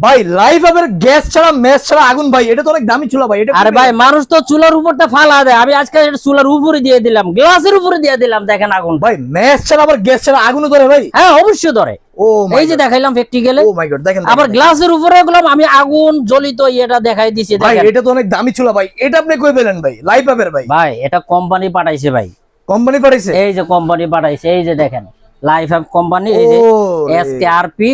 ভাই লাইভ আবার গ্যাস ছাড়া ম্যাচ ছাড়া আগুন ভাই, এটা তো অনেক দামি চুলা ভাই। এটা আরে ভাই মানুষ তো চুলার উপরটা ফালা দেয়, আমি আজকে এটা চুলার উপরে দিয়ে দিলাম, গ্লাসের উপরে দিয়ে দিলাম, দেখেন আগুন ভাই ম্যাচ ছাড়া আবার গ্যাস ছাড়া আগুনও ধরে ভাই। হ্যাঁ অবশ্যই ধরে। ও এই যে দেখাইলাম প্র্যাকটিক্যালে। ও মাই গড, দেখেন আবার গ্লাসের উপরে গেলাম আমি, আগুন জ্বলিত এটা দেখাই দিছি ভাই। দেখেন। এটা তো অনেক দামি চুলা ভাই, এটা আপনি কই পেলেন ভাই? লাইভ আবার ভাই, ভাই এটা কোম্পানি পাঠাইছে ভাই, কোম্পানি পাঠাইছে। এই যে কোম্পানি পাঠাইছে, এই যে দেখেন লাইফ অফ কোম্পানি, এই যে এসকেআরপি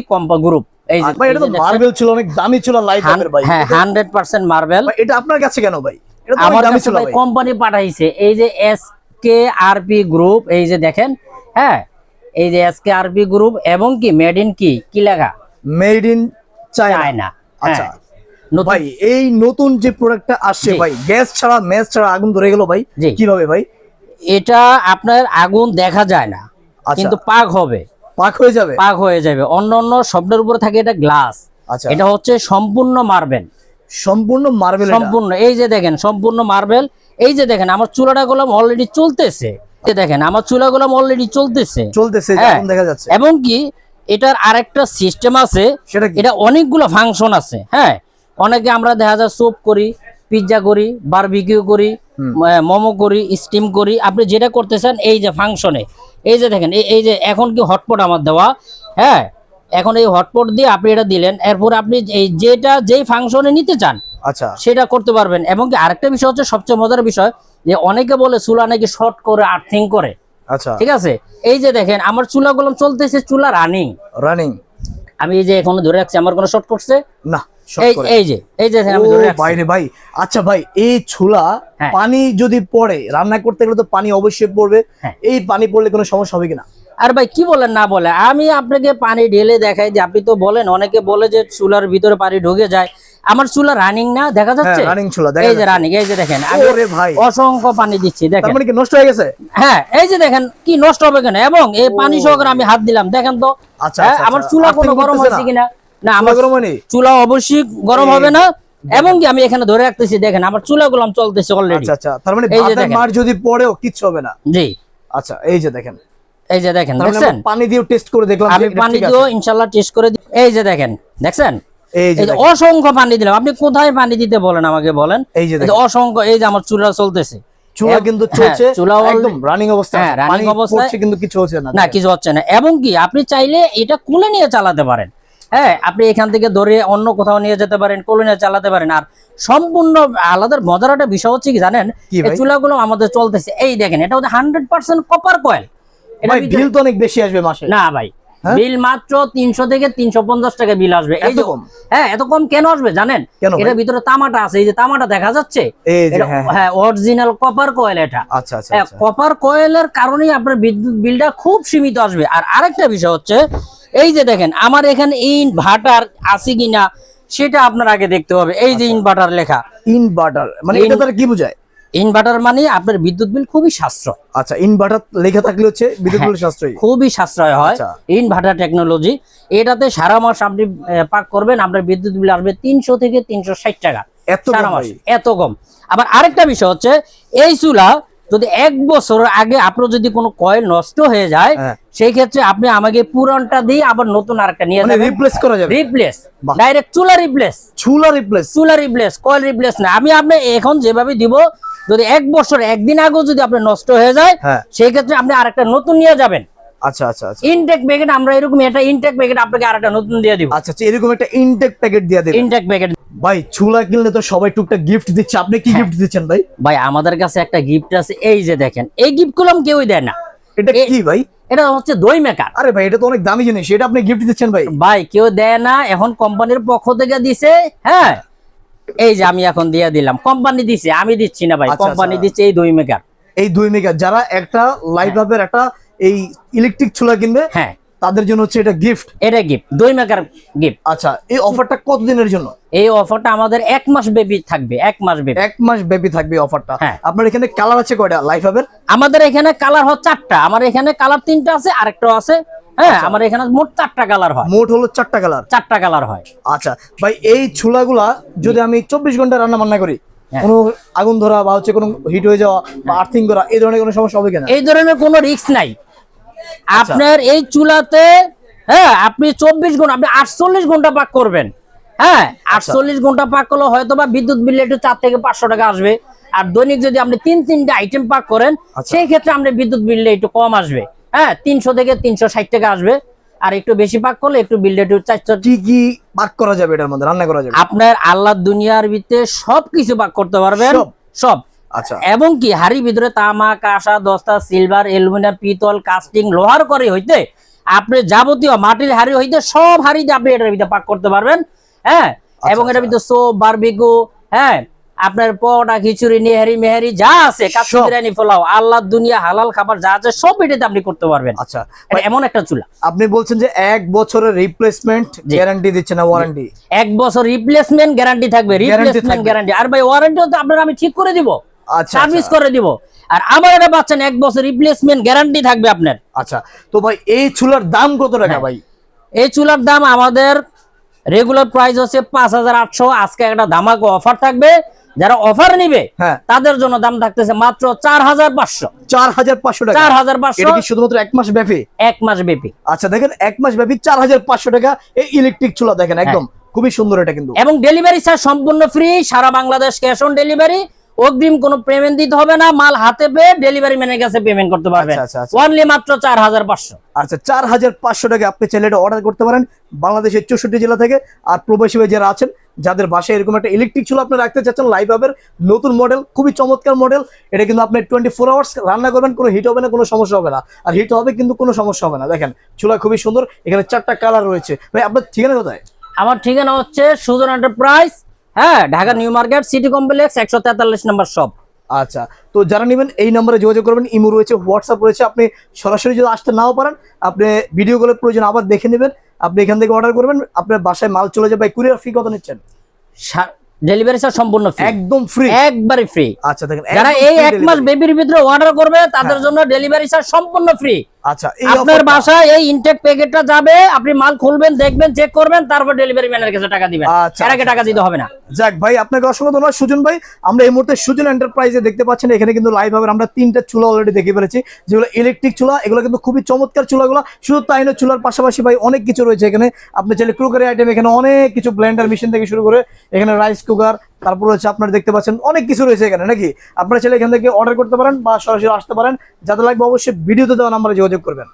গ্রুপ। এই যে ভাই এটা তো মার্বেল ছিল, অনেক দামি ছিল লাইভ আবার ভাই। হ্যাঁ 100% মার্বেল। এটা আপনার কাছে কেন ভাই? এটা তো আমার অনেক দামি কাছে ছিল ভাই ভাই। কোম্পানি পাঠাইছে, এই যে এসকেআরপি গ্রুপ, এই যে দেখেন। হ্যাঁ এই যে এসকেআরপি গ্রুপ এবং কি মেড ইন কি লেখা? Made in China. আচ্ছা ভাই এই নতুন যে প্রোডাক্টটা আসছে ভাই, গ্যাস ছাড়া ম্যাচ ছাড়া আগুন ধরে গেল ভাই, কিভাবে ভাই? এটা আপনার আগুন দেখা যায় না, কিন্তু পাক হবে, পাক হয়ে যাবে, পাক হয়ে যাবে। অন্য অন্য শব্দের উপরে থাকে এটা গ্লাস, আচ্ছা এটা হচ্ছে সম্পূর্ণ মার্বেল। সম্পূর্ণ মার্বেল, সম্পূর্ণ এই যে দেখেন সম্পূর্ণ মার্বেল। এই যে দেখেন আমার চুলাটা গোলাম অলরেডি চলতেছে, এই দেখেন আমার চুলা গোলাম অলরেডি চলতেছে আগুন দেখা যাচ্ছে। এবং কি এটার আরেকটা সিস্টেম আছে, এটা অনেকগুলো ফাংশন আছে। হ্যাঁ অনেকে আমরা দেখা যায় স্যুপ করি, পিৎজা করি, বারবিকিউ করি, মোমো করি, স্টিম করি। আপনি যেটা করতেছেন এই যে ফাংশনে, এই যে দেখেন এই যে এখন কি হটপট আমার দেওয়া। হ্যাঁ এখন এই হটপট দিয়ে আপনি এটা দিলেন, এরপর আপনি এই যেই ফাংশনে নিতে চান আচ্ছা সেটা করতে পারবেন। এবং কি আরেকটা বিষয় হচ্ছে সবচেয়ে মজার বিষয়, যে অনেকে বলে চুলা নাকি শর্ট করে আর্থিং করে। আচ্ছা ঠিক আছে, এই যে দেখেন আমার চুলাগুলো চলতেছে, চুলা রানিং। আমি এই যে এখন ধরে রাখছি, আমার কোনো শর্ট করছে না। এই যে আমি ধরে রাখছি। ভাই রে ভাই, আচ্ছা ভাই এই চুলা পানি যদি পড়ে, রান্না করতে গেলে তো পানি অবশ্যই পড়বে, এই পানি পড়লে কোনো সমস্যা হবে কিনা? আর ভাই কি বলেন না বলে, আমি আপনাকে পানি ঢেলে দেখাই যে আপনি তো বলেন, অনেকে বলে যে চুলার ভিতরে পানি ঢুকে যায়। আমার চুলা রানিং না, দেখা যাচ্ছে রানিং চুলা, এই যে রানিং। এই যে দেখেন আমি অসংখ্য পানি দিচ্ছি, দেখেন মানে কি নষ্ট হয়ে গেছে? হ্যাঁ এই যে দেখেন কি নষ্ট হবে কেন, এবং এই পানি সহকারে আমি হাত দিলাম, দেখেন তো আমার চুলা কোনো গরম হয়েছে কিনা। না আমার চুলা অবশ্যই গরম হবে না। এবং কি আমি এখানে ধরে রাখতেছি, দেখেন আমার চুলা গুলাম চলতেছে অলরেডি। আচ্ছা তার মানে বাটার মার যদি পড়েও কিচ্ছু হবে না। জি আচ্ছা এই যে দেখেন, এই যে দেখেন দেখছেন, পানি দিয়ে টেস্ট করে দেখলাম, আমি পানি দিয়েও ইনশাআল্লাহ টেস্ট করে দিই। এই যে দেখেন দেখছেন, এই যে অসংখ্য পানি দিলাম। আপনি কোথায় পানি দিতে বলেন আমাকে বলেন। এই যে অসংখ্য, এই যে আমার চুলা চলতেছে, চুলা কিন্তু চলছে, চুলা একদম রানিং অবস্থা, রানিং অবস্থায় কিন্তু কিছু হচ্ছে না, না কিছু হচ্ছে না। এবং কি আপনি চাইলে এটা কোলে নিয়ে চালাতে পারেন। হ্যাঁ আপনি এখান থেকে ধরে অন্য কোথাও নিয়ে যেতে পারেন, কোলে নিয়ে চালাতে পারেন। আর সম্পূর্ণ আলাদা মজার একটা বিষয় হচ্ছে কি জানেন, এই চুলাগুলো আমাদের চলতেছে, এই দেখেন এটা হচ্ছে 100% কপার কয়েল। ভাই বিল তো অনেক বেশি আসবে মাসে? না ভাই বিল মাত্র 300 থেকে 350 টাকা বিল আসবে। এই যে হ্যাঁ এত কম কেন আসবে জানেন? এটার ভিতরে তামাটা আছে, এই যে তামাটা দেখা যাচ্ছে, হ্যাঁ অরিজিনাল কপার কয়েল এটা। আচ্ছা আচ্ছা কপার কয়েলের কারণেই আপনার বিদ্যুৎ বিলটা খুব সীমিত আসবে। আর আরেকটা বিষয় হচ্ছে, এই যে দেখেন আমার এখানে ইনভার্টার আছে কিনা সেটা আপনার আগে দেখতে হবে। এই যে ইনভার্টার লেখা, ইনভার্টার মানে এটা তার কি বোঝায়? ইনভার্টার মানে আপনার বিদ্যুৎ বিল খুবই সাশ্রয়। আচ্ছা ইনভার্টার লেখা থাকলে হচ্ছে বিদ্যুৎ বিল সাশ্রয়, খুবই সাশ্রয় হয়। ইনভার্টার টেকনোলজি, এটাতে সারা মাস আপনি পাক করবেন, আপনার বিদ্যুৎ বিল আসবে 300 থেকে 360 টাকা সারা মাস, এত কম। আবার আরেকটা বিষয় হচ্ছে, এই চুলা যদি 1 বছর আগে আপনার যদি কোনো কয়েল নষ্ট হয়ে যায়, সেই ক্ষেত্রে আপনি আমাকে পুরানটা দিয়ে আবার নতুন আরেকটা নিয়ে যাবেন, রিপ্লেস করা যাবে। রিপ্লেস ডাইরেক্ট চুলা রিপ্লেস, চুলা রিপ্লেস, কয়েল রিপ্লেস না। আমি আপনি এখন যেভাবে দিব, যদি 1 বছর 1 দিন আগেও যদি আপনি নষ্ট হয়ে যায়, সেই ক্ষেত্রে আপনি আরেকটা নতুন নিয়ে যাবেন। আচ্ছা আচ্ছা আচ্ছা ইনটেক প্যাকেট, আমরা এরকম একটা ইনটেক প্যাকেট আপনাকে আরেকটা নতুন দিয়ে দিব। আচ্ছা এরকম একটা ইনটেক প্যাকেট দিয়ে দেব। ইনটেক প্যাকেট ভাই চুলা কিনলে তো সবাই টুকটাক গিফট দিচ্ছে, আপনি কি গিফট দিচ্ছেন ভাই? ভাই আমাদের কাছে একটা গিফট আছে, এই যে দেখেন, এই গিফটগুলো কেউই দেয় না। এটা কি ভাই? এটা হচ্ছে দই মেকার। আরে ভাই এটা তো অনেক দামি জিনিস, এটা আপনি গিফট দিচ্ছেন ভাই? ভাই কেউ দেয় না, এখন কোম্পানির পক্ষ থেকে দিছে। হ্যাঁ এই যে আমি এখন দিয়ে দিলাম, কোম্পানি দিছে, আমি দিচ্ছি না ভাই, কোম্পানি দিচ্ছে। এই দই মেকার, এই দই মেকার যারা একটা লাইভ ভাবের একটা এই ইলেকট্রিক চুলা কিনবে, হ্যাঁ তাদের জন্য হচ্ছে এটা গিফট। এটা গিফট, দই মেকার গিফট। আচ্ছা এই অফারটা কতদিনের জন্য? এই অফারটা আমাদের 1 মাস ব্যাপী থাকবে, 1 মাস ব্যাপী। 1 মাস ব্যাপী থাকবে অফারটা। আপনার এখানে কালার আছে কয়টা লাইভ ভাবের? আমাদের এখানে কালার হচ্ছে 4টা, আমার এখানে কালার 3টা আছে, আরেকটাও আছে। হ্যাঁ আমার এখানে মোট 4টা কালার হয়। মোট হলো 4টা কালার? 4টা কালার হয়। আচ্ছা ভাই এই চুলাগুলা যদি আমি 24 ঘন্টা রান্না বান্না করি, কোনো আগুন ধরা বা হচ্ছে কোনো হিট হয়ে যাওয়া বা আর্থিং করা, এই ধরনের কোনো সমস্যা হবে কিনা? এই ধরনের কোনো রিস্ক নাই আপনার এই চুলাতে। হ্যাঁ আপনি 24 ঘন্টা, আপনি 48 ঘন্টা পাক করবেন, হ্যাঁ 48 ঘন্টা পাক করলে হয়তো বা বিদ্যুৎ বিল একটু 4 থেকে 500 টাকা আসবে। আর দৈনিক যদি আপনি 3-3টা আইটেম পাক করেন সেই ক্ষেত্রে আমাদের বিদ্যুৎ বিলটা একটু কম আসবে। হ্যাঁ 300 থেকে 360 টাকা আসবে। আর একটু বেশি পাক করলে একটু বিলটা একটু 400। কি কি পাক করা যাবে এটার মধ্যে, রান্না করা যাবে? আপনার আল্লাহর দুনিয়ার ভিতরে সবকিছু পাক করতে পারবেন, সব। আচ্ছা, এবং কি হাড়ির ভিতরে তামা, কাঁসা, দস্তা, সিলভার, অ্যালুমিনিয়াম, পিতল, কাস্টিং, লোহার করে হইতে আপনি যাবতীয় মাটির হাড়ি হইতে সব হাড়ি দিয়ে আপনি এটার ভিতরে পাক করতে পারবেন। হ্যাঁ এবং এটার ভিতরে সোপ, বারবিকিউ, হ্যাঁ আপনার পরোটা, খিচুড়ি, নেহারি, মেহারি যা আছে, কাচ্চি, বিরিয়ানি, পোলাও, আল্লাহর দুনিয়া হালাল খাবার যা আছে সব এটাতে আপনি করতে পারবেন। আচ্ছা, এটা এমন একটা চুলা। আপনি বলছেন যে 1 বছরের রিপ্লেসমেন্ট গ্যারান্টি দিচ্ছে না, ওয়ারেন্টি? 1 বছর রিপ্লেসমেন্ট গ্যারান্টি থাকবে, রিপ্লেসমেন্ট গ্যারান্টি। আর ভাই ওয়ারেন্টিও তো আপনার আমি ঠিক করে দিব, সার্ভিস করে দিব। আর আমার এটা বাচ্চান 1 বছর রিপ্লেসমেন্ট গ্যারান্টি থাকবে আপনার। আচ্ছা, তো ভাই এই চুলার দাম কত টাকা ভাই? এই চুলার দাম আমাদের রেগুলার প্রাইস হচ্ছে 5800। আজকে একটা ধামাকা অফার থাকবে, যারা অফার নিবে তাদের জন্য দাম থাকতেছে মাত্র 4500। 4500 টাকা? 4500। এটা কি শুধুমাত্র 1 মাস ব্যাপী? 1 মাস ব্যাপী। আচ্ছা দেখেন 1 মাস ব্যাপী 4500 টাকা এই ইলেকট্রিক চুলা, দেখেন একদম খুবই সুন্দর এটা কিন্তু। এবং ডেলিভারি চার্জ সম্পূর্ণ ফ্রি, সারা বাংলাদেশ ক্যাশ অন ডেলিভারি। অগ্রিম কোনো পেমেন্ট দিতে হবে না, মাল হাতে পেয়ে ডেলিভারি ম্যানের কাছে পেমেন্ট করতে পারবেন। অনলি মাত্র 4500। আচ্ছা 4500 টাকা আপনি চাইলে এটা অর্ডার করতে পারেন বাংলাদেশের 64 জেলা থেকে। আর প্রবাসী ভাই যারা আছেন, যাদের বাসায় এরকম একটা ইলেকট্রিক চুলা আপনি রাখতে চাচ্ছেন, লাইভ আবের নতুন মডেল, খুবই চমৎকার মডেল। এটা কিন্তু আপনি 24 আওয়ার্স রান্না করবেন, কোনো হিট হবে না, কোনো সমস্যা হবে না। আর হিট হবে কিন্তু কোনো সমস্যা হবে না। দেখেন চুলা খুবই সুন্দর, এখানে 4টা কালার রয়েছে। ভাই আপনার ঠিকানা কোথায়? আমার ঠিকানা হচ্ছে সুজন এন্টারপ্রাইজ, হ্যাঁ Dhaka new market, city complex, 143 নম্বর শপ। আচ্ছা, তো যারা নেবেন এই নম্বরে যোগাযোগ করবেন। ইমো রয়েছে, হোয়াটসঅ্যাপ রয়েছে। আপনি সরাসরি যদি আসতে নাও পারেন, আপনি ভিডিও কলের প্রয়োজন আবার দেখে নেবেন। আপনি এখান থেকে অর্ডার করবেন, আপনার বাসায় মাল চলে যাবে। কুরিয়ার ফি কত নিচ্ছেন? ডেলিভারি চার্জ সম্পূর্ণ ফ্রি, একদম ফ্রি, একবারে ফ্রি। আচ্ছা দেখেন, যারা এই 1 মাস বেবির ভিতরে অর্ডার করবে তাদের জন্য ডেলিভারি চার্জ সম্পূর্ণ ফ্রি। আচ্ছা, আপনার বাসায় এই ইনটেক প্যাকেটটা যাবে, আপনি মাল খুলবেন, দেখবেন, চেক করবেন, তারপর ডেলিভারি ম্যানের কাছে টাকা দিবেন। এর আগে টাকা দিতে হবে না। যাক ভাই, আপনাকে অসংখ্য ধন্যবাদ সুজন ভাই। আমরা এই মুহূর্তে সুজন এন্টারপ্রাইজে দেখতে পাচ্ছেন, এখানে কিন্তু লাইভ ভাবে আমরা 3টা চুলা অলরেডি দেখে ফেলেছি, যেগুলো ইলেকট্রিক চুলা। এগুলো কিন্তু খুবই চমৎকার চুলাগুলো। শুধু তাই নয়, চুলার পাশাপাশি ভাই অনেক কিছু রয়েছে এখানে। আপনি চাইলে ক্রোকারি আইটেম, এখানে অনেক কিছু, ব্লেন্ডার মেশিন থেকে শুরু করে এখানে রাইস কুকার, তারপর হচ্ছে আপনারা দেখতে পাচ্ছেন অনেক কিছু রয়েছে এখানে নাকি। আপনারা চাইলে এখান থেকে অর্ডার করতে পারেন বা সরাসরি আসতে পারেন। যাদের লাগবে অবশ্যই ভিডিওতে দেওয়া নাম্বারে যোগাযোগ করবেন।